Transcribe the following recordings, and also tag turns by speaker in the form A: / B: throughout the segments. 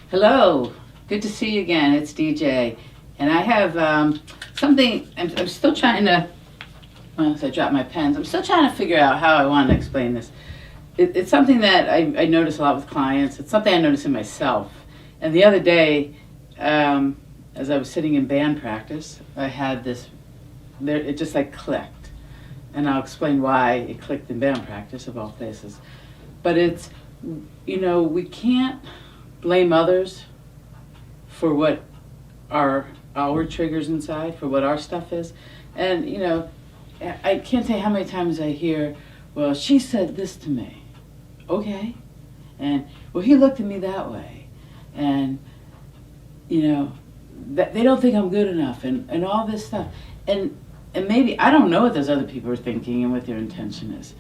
A: Hello, good to see you again. It's DJ, and I have something. I'm still trying to. Well, as I drop my pens, I'm still trying to figure out how I want to explain this. It's something that I notice a lot with clients. It's something I notice in myself. And the other day, as I was sitting in band practice, I had this. There, it just like clicked, and I'll explain why it clicked in band practice of all places. But it's, we can't blame others for what our triggers inside, for what our stuff is. And I can't tell you how many times I hear, well, she said this to me. Okay. And well, he looked at me that way. And that they don't think I'm good enough, and all this stuff. And maybe I don't know what those other people are thinking and what their intention is.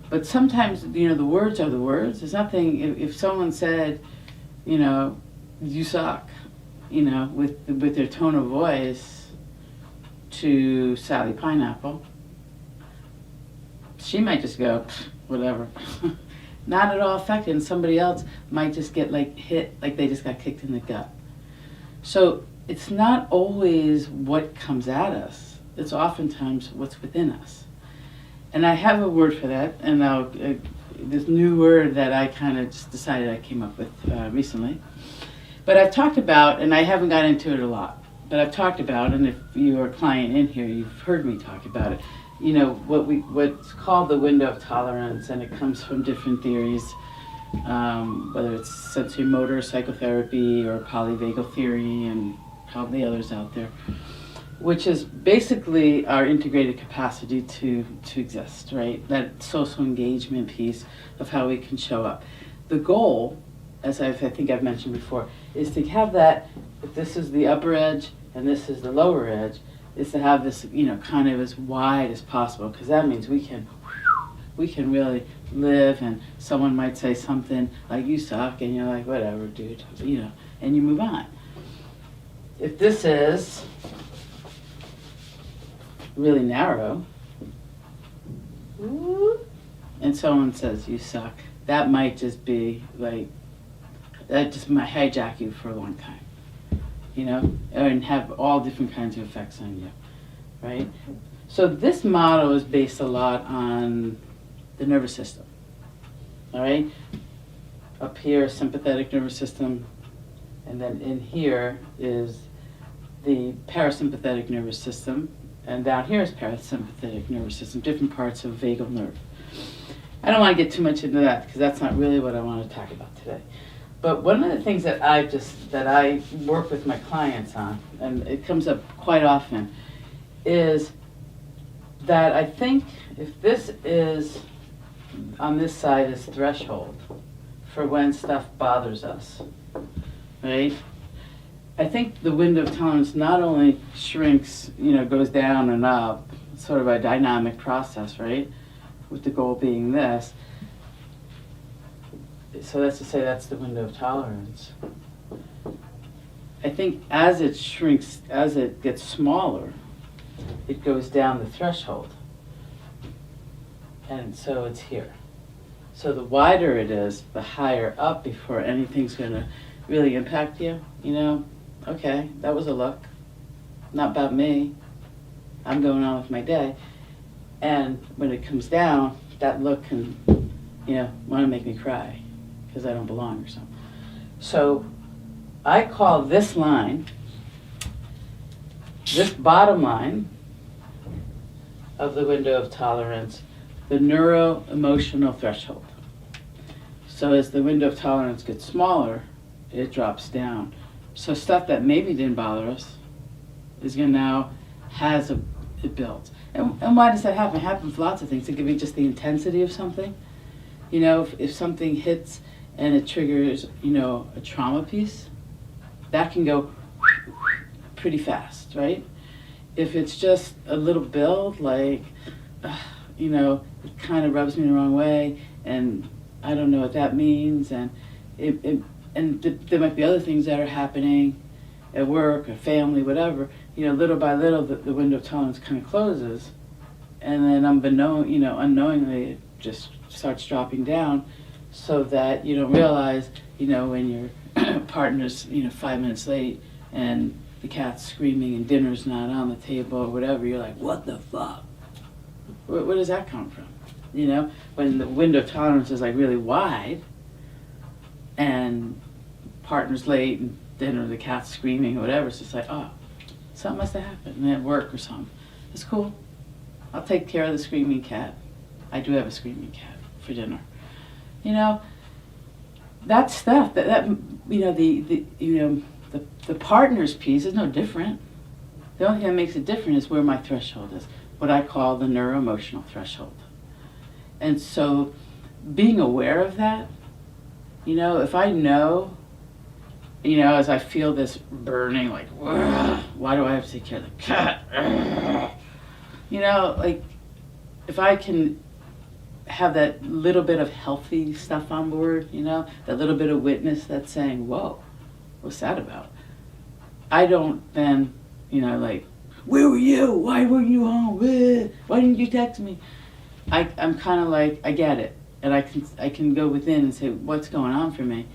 A: But sometimes, the words are the words. There's nothing, if someone said, you suck, with their tone of voice to Sally Pineapple, she might just go, whatever. Not at all affected, and somebody else might just get hit, like they just got kicked in the gut. So it's not always what comes at us. It's oftentimes what's within us. And I have a word for that, and this new word that I kind of just decided I came up with recently. But I've talked about, and I haven't got into it a lot, but I've talked about, and if you're a client in here, you've heard me talk about it, what's called the window of tolerance, and it comes from different theories, whether it's sensory motor psychotherapy or polyvagal theory and probably others out there, which is basically our integrated capacity to exist, right? That social engagement piece of how we can show up. The goal, as I think I've mentioned before, is to have that, if this is the upper edge and this is the lower edge, is to have this, kind of as wide as possible, because that means we can really live, and someone might say something like, you suck, and you're like, whatever, dude, and you move on. If this is really narrow, and someone says you suck, that might just be that just might hijack you for a long time, and have all different kinds of effects on you, right? So this model is based a lot on the nervous system, all right? Up here, sympathetic nervous system, and then in here is the parasympathetic nervous system, and down here is parasympathetic nervous system, different parts of vagal nerve. I don't want to get too much into that because that's not really what I want to talk about today. But one of the things that I work with my clients on, and it comes up quite often, is that I think if this is, on this side is threshold for when stuff bothers us, right? I think the window of tolerance not only shrinks, goes down and up, it's sort of a dynamic process, right? With the goal being this. So that's to say that's the window of tolerance. I think as it shrinks, as it gets smaller, it goes down the threshold. And so it's here. So the wider it is, the higher up before anything's going to really impact you. Okay, that was a look. Not about me. I'm going on with my day. And when it comes down, that look can, want to make me cry because I don't belong or something. So I call this line, this bottom line of the window of tolerance, the neuroemotional threshold. So as the window of tolerance gets smaller, it drops down. So stuff that maybe didn't bother us is going to now it builds. And why does that happen? It happens with lots of things. It could be just the intensity of something. If something hits and it triggers, a trauma piece, that can go pretty fast, right? If it's just a little build, it kind of rubs me the wrong way, and I don't know what that means, and there might be other things that are happening at work or family, whatever. Little by little, the window of tolerance kind of closes, and then unknowingly, it just starts dropping down, so that you don't realize, when you're partner's 5 minutes late and the cat's screaming and dinner's not on the table or whatever, you're like, what the fuck? Where does that come from? When the window of tolerance is like really wide and partner's late and dinner, the cat's screaming or whatever, it's just like, oh, something must have happened at work or something. It's cool. I'll take care of the screaming cat. I do have a screaming cat for dinner. That stuff, the partner's piece is no different. The only thing that makes it different is where my threshold is, what I call the neuroemotional threshold. And so being aware of that, if I know, as I feel this burning, like, why do I have to take care of the cat? Like, if I can have that little bit of healthy stuff on board, that little bit of witness that's saying, whoa, what's that about? I don't then, like, where were you? Why weren't you home? Why didn't you text me? I'm kind of like, I get it. And I can go within and say, what's going on for me?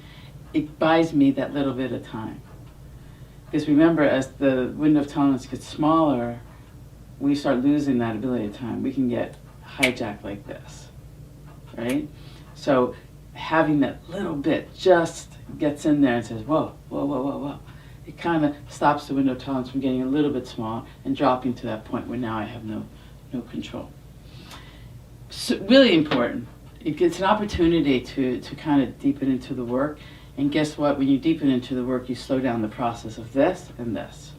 A: It buys me that little bit of time. Because remember, as the window of tolerance gets smaller, we start losing that ability of time. We can get hijacked like this, right? So having that little bit just gets in there and says, whoa, whoa, whoa, whoa, whoa. It kind of stops the window of tolerance from getting a little bit smaller and dropping to that point where now I have no control. So really important. It's an opportunity to kind of deepen into the work. And guess what? When you deepen into the work, you slow down the process of this and this.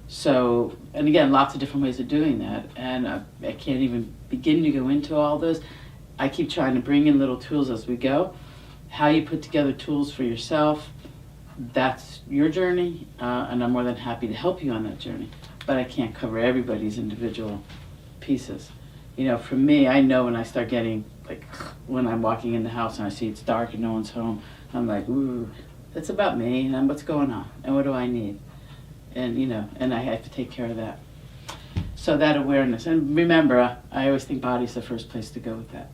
A: So, and again, lots of different ways of doing that. And I can't even begin to go into all those. I keep trying to bring in little tools as we go. How you put together tools for yourself, that's your journey. And I'm more than happy to help you on that journey. But I can't cover everybody's individual pieces. For me, I know when I start getting, like, when I'm walking in the house and I see it's dark and no one's home, I'm like, ooh, that's about me and what's going on and what do I need? And, and I have to take care of that. So that awareness, and remember, I always think body's the first place to go with that.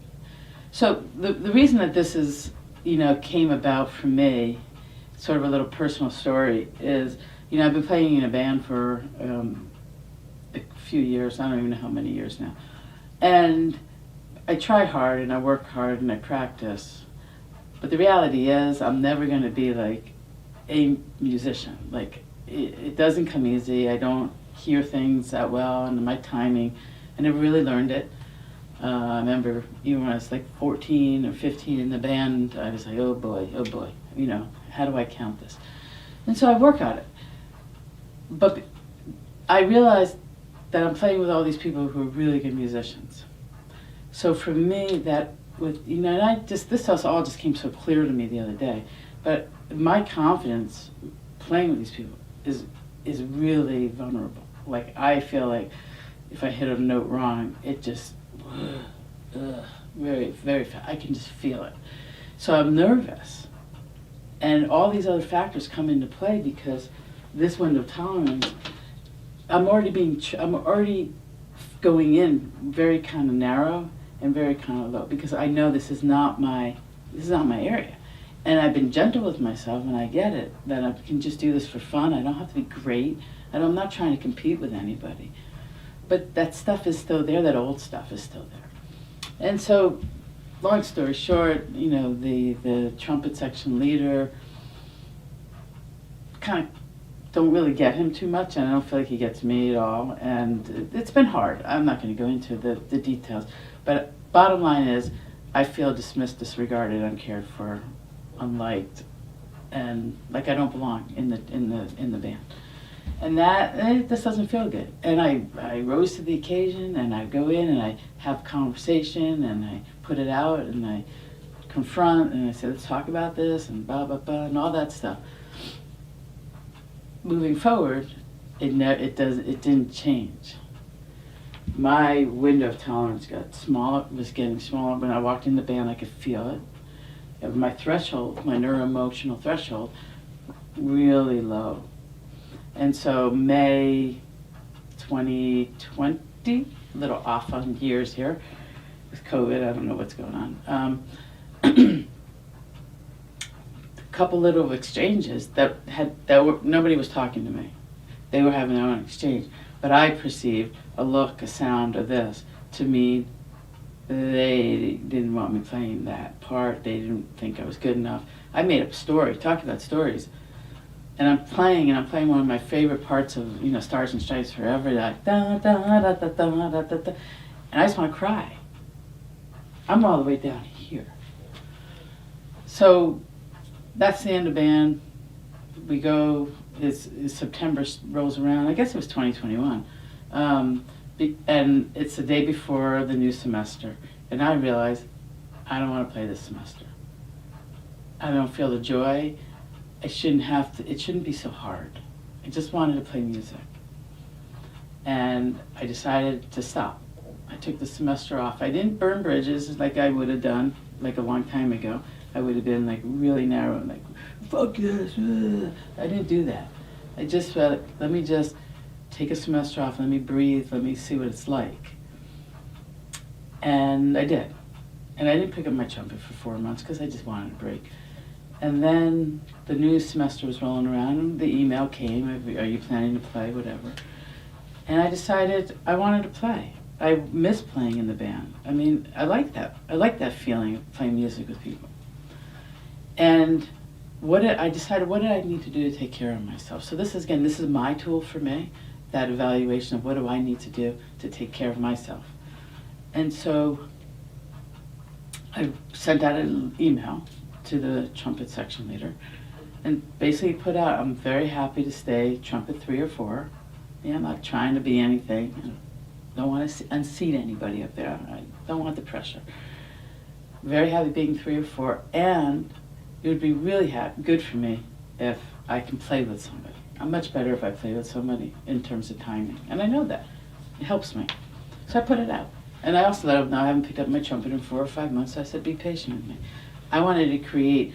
A: So the reason that this is, came about for me, sort of a little personal story, is, I've been playing in a band for a few years, I don't even know how many years now. And I try hard and I work hard and I practice. But the reality is I'm never going to be like a musician. Like, it doesn't come easy. I don't hear things that well, and my timing, I never really learned it. I remember even when I was like 14 or 15 in the band, I was like, oh boy, how do I count this? And so I work on it. But I realized that I'm playing with all these people who are really good musicians. So for me, that with, and this all just came so clear to me the other day, but my confidence playing with these people is really vulnerable. Like, I feel like if I hit a note wrong, it just, very, very fast. I can just feel it. So I'm nervous. And all these other factors come into play because this window of tolerance, I'm already going in very kind of narrow and very kind of low because I know this is not my area. And I've been gentle with myself, and I get it, that I can just do this for fun. I don't have to be great, and I'm not trying to compete with anybody. But that stuff is still there, that old stuff is still there. And so, long story short, the trumpet section leader, kind of don't really get him too much, and I don't feel like he gets me at all. And it's been hard. I'm not going to go into the details. But bottom line is, I feel dismissed, disregarded, uncared for, unliked, and like I don't belong in the band. And that this doesn't feel good. And I rose to the occasion, and I go in and I have conversation, and I put it out, and I confront, and I say, let's talk about this, and blah blah blah, and all that stuff. Moving forward, it didn't change. My window of tolerance was getting smaller. When I walked in the band, I could feel it. My threshold, my neuroemotional threshold, really low. And so May 2020, a little off on years here with COVID, I don't know what's going on. couple little exchanges nobody was talking to me. They were having their own exchange. But I perceived a look, a sound, or this to mean they didn't want me playing that part. They didn't think I was good enough. I made up a story, talking about stories. And I'm playing one of my favorite parts of, Stars and Stripes Forever, like da da da da da da da da. And I just want to cry. I'm all the way down here. So that's the end of band. We go, September rolls around. I guess it was 2021. And it's the day before the new semester. And I realize I don't want to play this semester. I don't feel the joy. It shouldn't be so hard. I just wanted to play music. And I decided to stop. I took the semester off. I didn't burn bridges like I would have done like a long time ago. I would have been like really narrow, like, fuck this. I didn't do that. I just felt, let me just take a semester off, let me breathe, let me see what it's like. And I did. And I didn't pick up my trumpet for 4 months because I just wanted a break. And then the new semester was rolling around and the email came, are you planning to play, whatever. And I decided I wanted to play. I miss playing in the band. I mean, I like that. I like that feeling of playing music with people. And I decided, what did I need to do to take care of myself? So this is my tool for me, that evaluation of what do I need to do to take care of myself. And so I sent out an email to the trumpet section leader and basically put out, I'm very happy to stay trumpet 3 or 4. Yeah, I'm not trying to be anything. I don't want to unseat anybody up there. I don't want the pressure. Very happy being 3 or 4, and it would be really good for me if I can play with somebody. I'm much better if I play with somebody in terms of timing, and I know that. It helps me. So I put it out. And I also let them know I haven't picked up my trumpet in 4 or 5 months, so I said, be patient with me. I wanted to create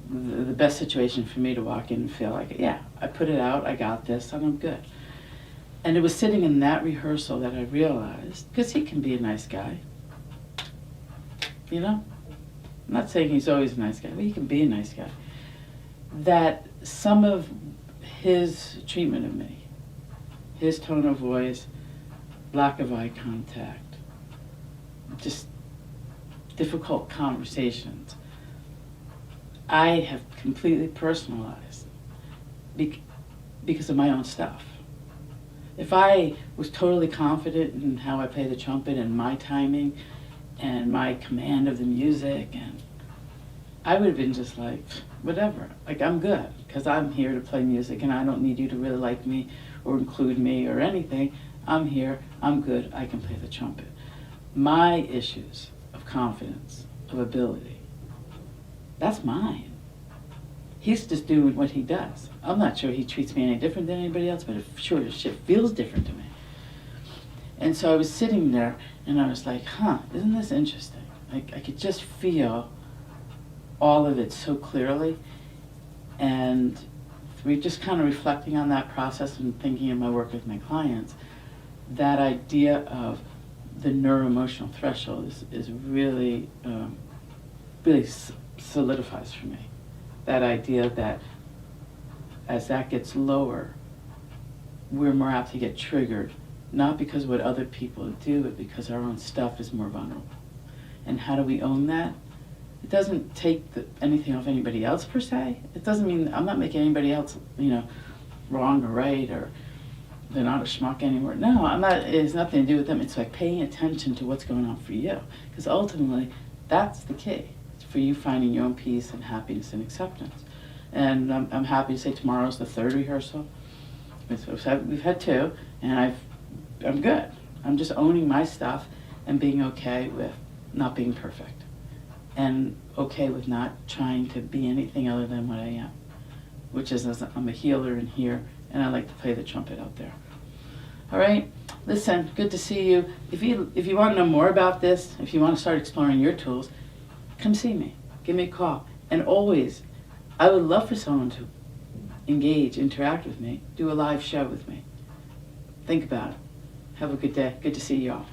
A: the best situation for me to walk in and feel like, yeah, I put it out, I got this, and I'm good. And it was sitting in that rehearsal that I realized, because he can be a nice guy, I'm not saying he's always a nice guy, but he can be a nice guy, that some of his treatment of me, his tone of voice, lack of eye contact, just difficult conversations, I have completely personalized because of my own stuff. If I was totally confident in how I play the trumpet and my timing and my command of the music, and I would have been just like, whatever, like I'm good, because I'm here to play music and I don't need you to really like me or include me or anything. I'm here, I'm good, I can play the trumpet. My issues of confidence, of ability, that's mine. He's just doing what he does. I'm not sure he treats me any different than anybody else, but it sure as shit feels different to me. And so I was sitting there and I was like, isn't this interesting? Like I could just feel all of it so clearly. And we just kind of reflecting on that process and thinking of my work with my clients, that idea of the neuroemotional threshold is really, really solidifies for me. That idea that as that gets lower, we're more apt to get triggered, not because of what other people do, but because our own stuff is more vulnerable. And how do we own that? It doesn't take anything off anybody else per se. It doesn't mean I'm not making anybody else, wrong or right, or they're not a schmuck anymore. No, I'm not. It has nothing to do with them. It's like paying attention to what's going on for you, because ultimately, that's the key. For you finding your own peace and happiness and acceptance. And I'm happy to say tomorrow's the 3rd rehearsal. We've had 2, and I'm good. I'm just owning my stuff and being okay with not being perfect. And okay with not trying to be anything other than what I am. Which is, I'm a healer in here, and I like to play the trumpet out there. All right? Listen, good to see you. If you want to know more about this, if you want to start exploring your tools, come see me. Give me a call. And always, I would love for someone to engage, interact with me, do a live show with me. Think about it. Have a good day. Good to see you all.